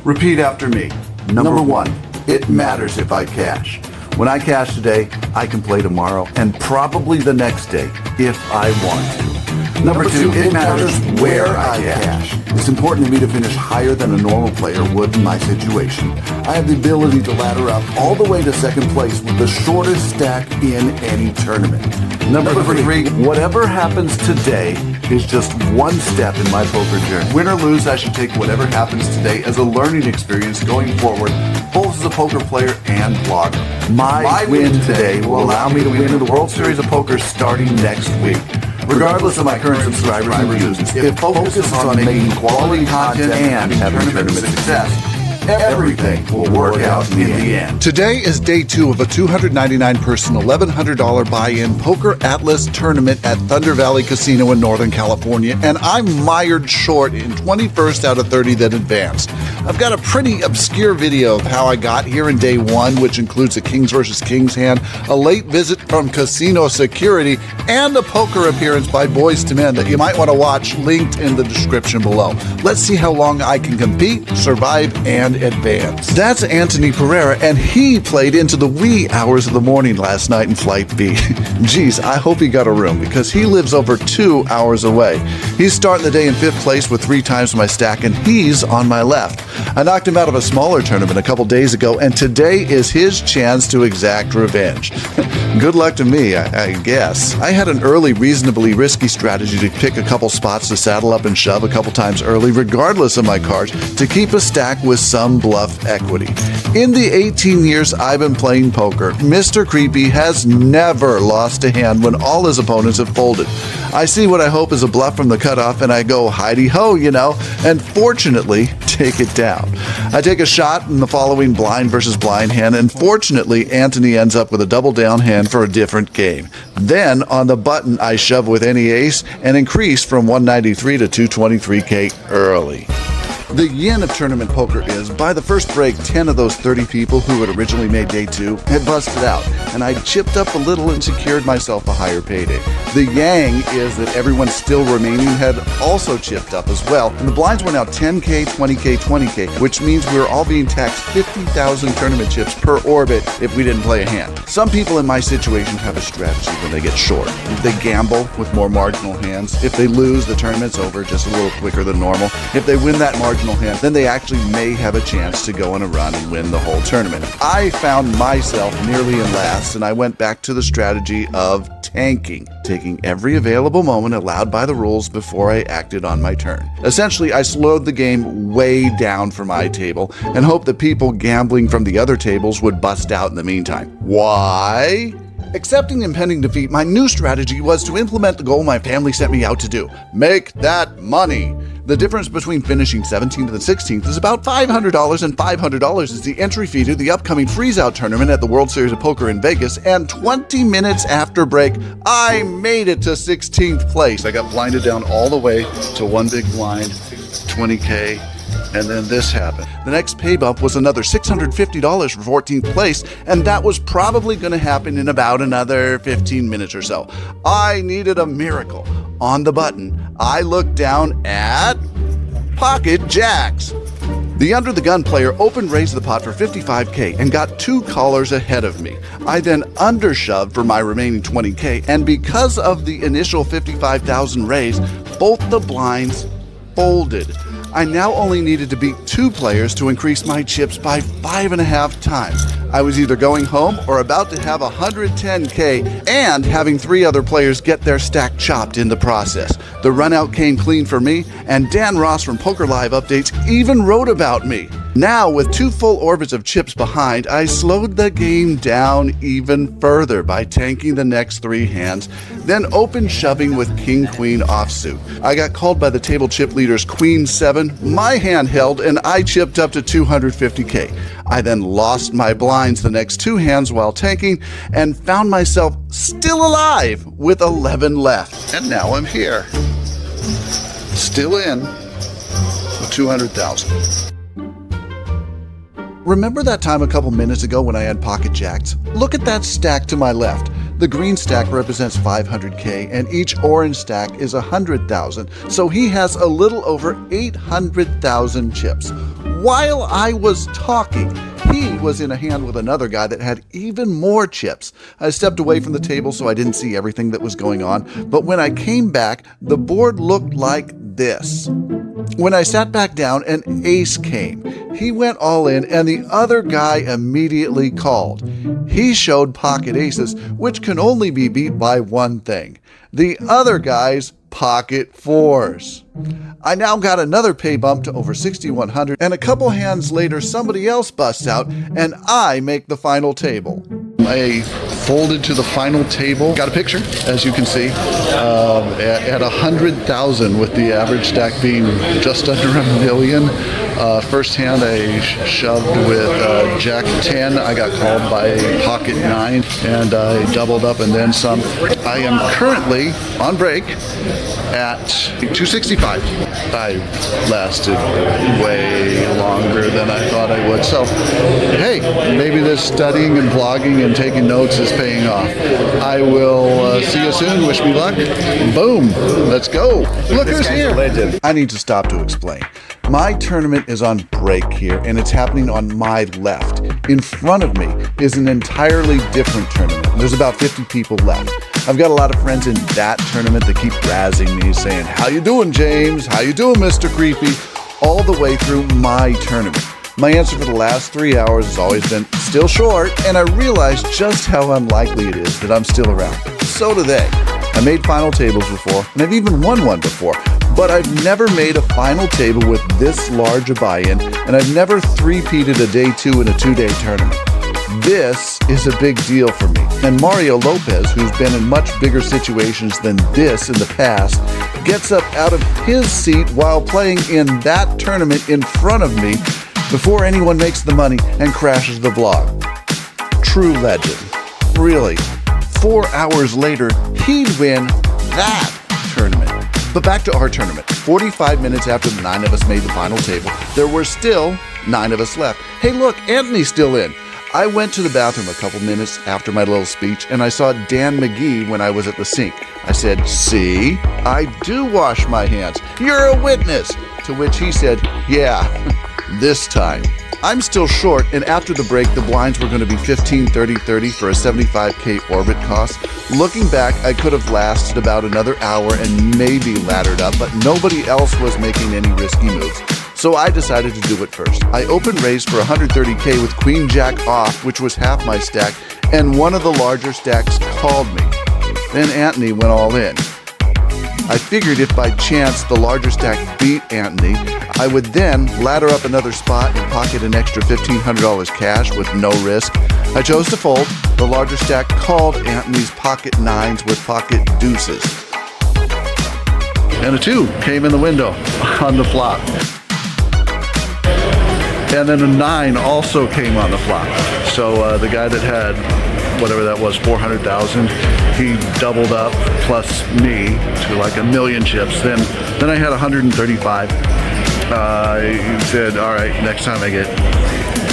Repeat after me. Number one, it matters if I cash. When I cash today, I can play tomorrow and probably the next day if I want to. Number two, it matters where I cash. It's important to me to finish higher than a normal player would in my situation. I have the ability to ladder up all the way to second place with the shortest stack in any tournament. Number three, whatever happens today is just one step in my poker journey. Win or lose, I should take whatever happens today as a learning experience going forward, both as a poker player and blogger. My win today will allow me to win in the World Series of Poker starting next week. Regardless of my current subscribers and views, if focus is on making quality content and having tournament success, everything will work out in the end. Today is day 2 of a 299-person, $1,100 buy-in Poker Atlas tournament at Thunder Valley Casino in Northern California, and I'm mired short in 21st out of 30 that advanced. I've got a pretty obscure video of how I got here in day 1, which includes a Kings vs. Kings hand, a late visit from casino security, and a poker appearance by Boys to Men that you might want to watch, linked in the description below. Let's see how long I can compete, survive, and advance. That's Anthony Pereira, and he played into the wee hours of the morning last night in Flight B. Geez, I hope he got a room because he lives over 2 hours away. He's starting the day in 5th place with 3 times my stack, and he's on my left. I knocked him out of a smaller tournament a couple days ago, and today is his chance to exact revenge. Good luck to me, I guess. I had an early, reasonably risky strategy to pick a couple spots to saddle up and shove a couple times early, regardless of my cards, to keep a stack with some bluff equity. In the 18 years I've been playing poker, Mr. Creepy has never lost a hand when all his opponents have folded. I see what I hope is a bluff from the cutoff, and I go hidey-ho, and fortunately, take it down. I take a shot in the following blind versus blind hand, and fortunately, Anthony ends up with a double down hand for a different game. Then, on the button, I shove with any ace and increase from 193 to 223K early. The yin of tournament poker is, by the first break, 10 of those 30 people who had originally made day 2 had busted out, and I chipped up a little and secured myself a higher payday. The yang is that everyone still remaining had also chipped up as well, and the blinds were now 10K, 20K, 20K, which means we were all being taxed 50,000 tournament chips per orbit if we didn't play a hand. Some people in my situation have a strategy when they get short. They gamble with more marginal hands. If they lose, the tournament's over just a little quicker than normal. If they win that marginal hand, then they actually may have a chance to go on a run and win the whole tournament. I found myself nearly in last, and I went back to the strategy of tanking, taking every available moment allowed by the rules before I acted on my turn. Essentially, I slowed the game way down for my table and hoped that people gambling from the other tables would bust out in the meantime. Why? Accepting impending defeat, my new strategy was to implement the goal my family sent me out to do: make that money. The difference between finishing 17th and 16th is about $500, and $500 is the entry fee to the upcoming freeze-out tournament at the World Series of Poker in Vegas, and 20 minutes after break, I made it to 16th place. I got blinded down all the way to one big blind, 20K, and then this happened. The next pay bump was another $650 for 14th place, and that was probably going to happen in about another 15 minutes or so. I needed a miracle. On the button, I looked down at Pocket Jacks. The under-the-gun player open-raised the pot for 55K and got 2 callers ahead of me. I then undershoved for my remaining 20K, and because of the initial 55,000 raise, both the blinds folded. I now only needed to beat 2 players to increase my chips by 5.5 times. I was either going home or about to have 110K and having 3 other players get their stack chopped in the process. The run out came clean for me, and Dan Ross from Poker Live Updates even wrote about me. Now, with 2 full orbits of chips behind, I slowed the game down even further by tanking the next 3 hands, then open shoving with King-Queen offsuit. I got called by the table chip leaders Queen-7, my hand held, and I chipped up to 250K. I then lost my blinds the next 2 hands while tanking, and found myself still alive with 11 left. And now I'm here, still in with 200,000. Remember that time a couple minutes ago when I had pocket jacks? Look at that stack to my left. The green stack represents 500K, and each orange stack is 100,000, so he has a little over 800,000 chips. while I was talking, he was in a hand with another guy that had even more chips. I stepped away from the table so I didn't see everything that was going on, but when I came back, the board looked like this. When I sat back down, an ace came. He went all in, and the other guy immediately called. He showed pocket aces, which can only be beat by one thing: the other guy's pocket fours. I now got another pay bump to over 6,100, and a couple hands later, somebody else busts out, and I make the final table. I folded to the final table. Got a picture, as you can see, at 100,000, with the average stack being just under $1 million. First hand I shoved with Jack 10. I got called by pocket 9, and I doubled up and then some. I am currently on break at 265. I lasted way longer than I thought I would. So, hey, maybe this studying and vlogging and taking notes is paying off. I will see you soon. Wish me luck. Boom. Let's go. Look who's here. I need to stop to explain. My tournament is on break here, and it's happening on my left. In front of me is an entirely different tournament. There's about 50 people left. I've got a lot of friends in that tournament that keep razzing me, saying, "How you doing, James? How you doing, Mr. Creepy?" all the way through my tournament. My answer for the last 3 hours has always been, still short, and I realize just how unlikely it is that I'm still around. So do they. I made final tables before, and I've even won one before, but I've never made a final table with this large a buy-in, and I've never three-peated a day 2 in a 2-day tournament. This is a big deal for me, and Mario Lopez, who's been in much bigger situations than this in the past, gets up out of his seat while playing in that tournament in front of me before anyone makes the money and crashes the vlog. True legend. Really. 4 hours later, he'd win that tournament. But back to our tournament. 45 minutes after the 9 of us made the final table, there were still 9 of us left. Hey, look, Anthony's still in. I went to the bathroom a couple minutes after my little speech, and I saw Dan McGee when I was at the sink. I said, "See, I do wash my hands. You're a witness." To which he said, "Yeah, this time." I'm still short, and after the break, the blinds were going to be 15, 30, 30 for a 75K orbit cost. Looking back, I could have lasted about another hour and maybe laddered up, but nobody else was making any risky moves. So I decided to do it first. I open raised for 130K with Queen Jack off, which was half my stack, and one of the larger stacks called me. Then Anthony went all in. I figured if by chance the larger stack beat Anthony, I would then ladder up another spot and pocket an extra $1,500 cash with no risk. I chose to fold. The larger stack called Anthony's pocket 9s with pocket deuces. And a 2 came in the window on the flop. And then a 9 also came on the flop. So the guy that had whatever that was, 400,000, he doubled up plus me to like $1 million chips. Then I had 135. He said, "All right, next time I get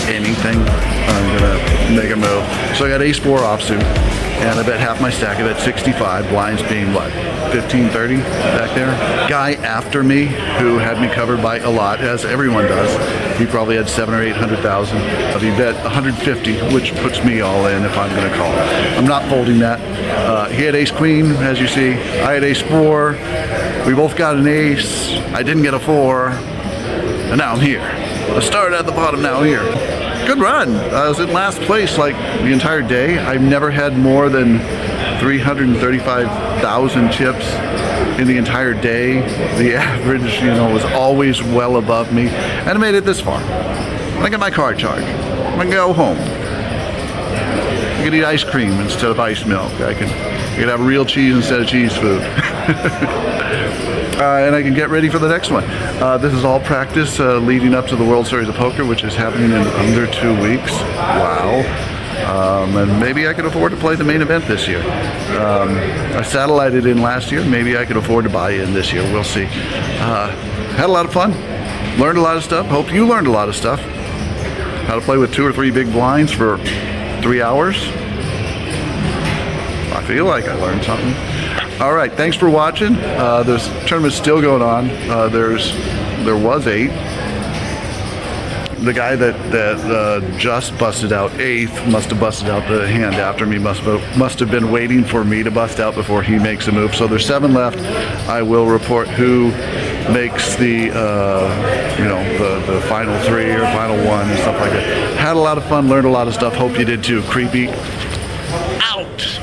anything, I'm gonna make a move." So I got ace 4 offsuit, and I bet half my stack. I bet 65, blinds being what, 15, 30 back there. Guy after me who had me covered by a lot, as everyone does. He probably had 700,000 or 800,000. He bet 150, which puts me all in if I'm going to call. I'm not folding that. He had ace queen, as you see. I had ace 4. We both got an ace. I didn't get a 4, and now I'm here. I started at the bottom, now I'm here. Good run. I was in last place like the entire day. I've never had more than 335,000 chips in the entire day. The average, was always well above me. And I made it this far. I got my car charged. I'm gonna go home. I can eat ice cream instead of ice milk. I can have real cheese instead of cheese food. And I can get ready for the next one. This is all practice leading up to the World Series of Poker, which is happening in under 2 weeks. Wow. And maybe I could afford to play the main event this year. I satellited in last year. Maybe I could afford to buy in this year. We'll see. Had a lot of fun. Learned a lot of stuff. Hope you learned a lot of stuff. How to play with 2 or 3 big blinds for 3 hours. I feel like I learned something. All right, thanks for watching. This tournament's still going on. There was 8. the guy that just busted out 8th must have busted out the hand after me. Must have been waiting for me to bust out before he makes a move. So there's 7 left. I will report who makes the the final 3 or final 1 and stuff like that. Had a lot of fun, learned a lot of stuff. Hope you did too. Creepy out.